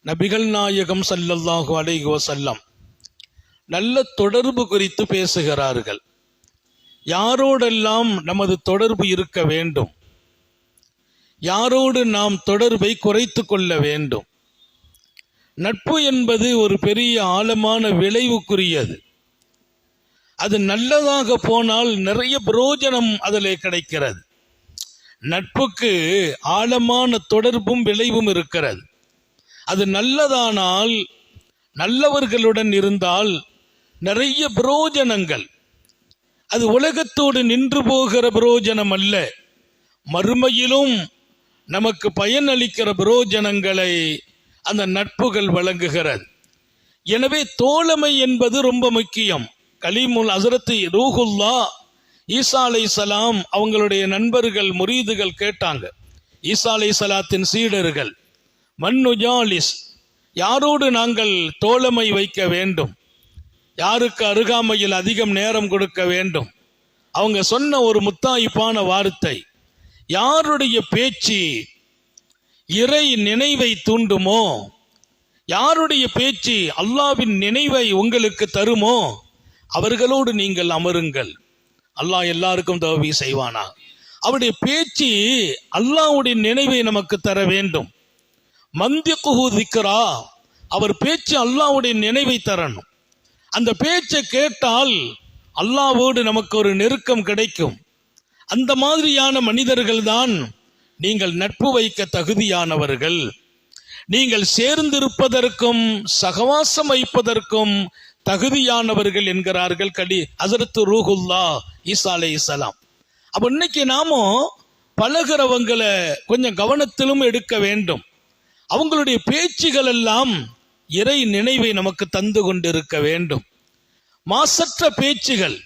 நபிகள் நாயகம் ஸல்லல்லாஹு அலைஹி வஸல்லம் நல்ல தொடர்பு குறித்து பேசுகிறார்கள். யாரோடெல்லாம் நமது தொடர்பு இருக்க வேண்டும், யாரோடு நாம் தொடர்பை குறைத்து கொள்ள வேண்டும். நட்பு என்பது ஒரு பெரிய ஆழமான விளைவுக்குரியது. அது நல்லதாக போனால் நிறைய பிரயோஜனம் அதிலே கிடைக்கிறது. நட்புக்கு ஆழமான தொடர்பும் விளைவும் இருக்கிறது. அது நல்லதானால், நல்லவர்களுடன் இருந்தால் நிறைய பிரயோஜனங்கள். அது உலகத்தோடு நின்று போகிற பிரயோஜனம் அல்ல, மறுமையிலும் நமக்கு பயனளிக்கிற பிரயோஜனங்களை அந்த நட்புகள் வழங்குகிறது. எனவே தோழமை என்பது ரொம்ப முக்கியம். கலீமுல் ஹஸரத் ரூஹுல்லா ஈசா அலைஹிஸ்ஸலாம் அவங்களுடைய நண்பர்கள் முரீதுகள் கேட்டாங்க, ஈசா அலைஹிஸ்ஸலாத்தின் சீடர்கள், மன்னுஜாலிஸ், யாரோடு நாங்கள் தோழமை வைக்க வேண்டும், யாருக்கு அருகாமையில் அதிகம் நேரம் கொடுக்க வேண்டும். அவங்க சொன்ன ஒரு முத்தாய்ப்பான வார்த்தை, யாருடைய பேச்சு இறை நினைவை தூண்டுமோ, யாருடைய பேச்சு அல்லாஹ்வின் நினைவை உங்களுக்கு தருமோ அவர்களோடு நீங்கள் அமருங்கள். அல்லாஹ் எல்லாருக்கும் தௌஃபீக் செய்வானா. அவருடைய பேச்சு அல்லாஹ்வுடைய நினைவை நமக்கு தர வேண்டும். மந்திகுஹு திக்ரா, அவர் பேச்சு அல்லாஹ்வுடைய நினைவை தரணும். அந்த பேச்சை கேட்டால் அல்லாஹ்வோடு நமக்கு ஒரு நெருக்கம் கிடைக்கும். அந்த மாதிரியான மனிதர்கள் தான் நீங்கள் நட்பு வைக்க தகுதியானவர்கள். நீங்கள் சேர்ந்திருப்பதற்கும் சகவாசம் வைப்பதற்கும் தகுதியானவர்கள் என்கிறார்கள் ஹஸரத் ரூஹுல்லா ஈசா அலைஹிஸ்ஸலாம். அப்ப இன்னைக்கு நாமும் பழகிறவங்களை கொஞ்சம் கவனத்திலும் எடுக்க வேண்டும். அவங்களுடைய பேச்சுகள் எல்லாம் இறை நினைவை நமக்கு தந்து கொண்டிருக்க வேண்டும். மாசற்ற பேச்சுகள்,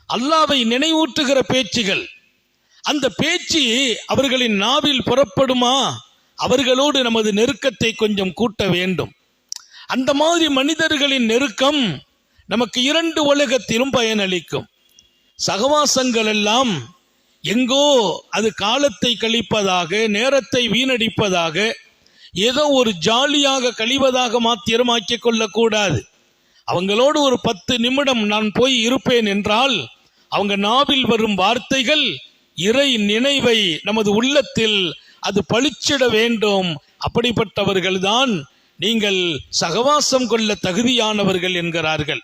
அல்லாஹ்வை நினைவூட்டுகிற பேச்சுகள், அந்த பேச்சு அவர்களின் நாவில் புறப்படுமா, அவர்களோடு நமது நெருக்கத்தை கொஞ்சம் கூட்ட வேண்டும். அந்த மாதிரி மனிதர்களின் நெருக்கம் நமக்கு இரண்டு உலகத்திலும் பயனளிக்கும். சகவாசங்கள் எல்லாம் எங்கோ அது காலத்தை கழிப்பதாக, நேரத்தை வீணடிப்பதாக, ஏதோ ஒரு ஜாலியாக கழிவதாக மாத்திரமாக்கிக் கொள்ளக்கூடாது. அவங்களோடு ஒரு 10 நிமிடம் நான் போய் இருப்பேன் என்றால் அவங்க நாவில் வரும் வார்த்தைகள் இறை நினைவை நமது உள்ளத்தில் அது பளிச்சிட வேண்டும். அப்படிப்பட்டவர்கள்தான் நீங்கள் சகவாசம் கொள்ள தகுதியானவர்கள் என்கிறார்கள்.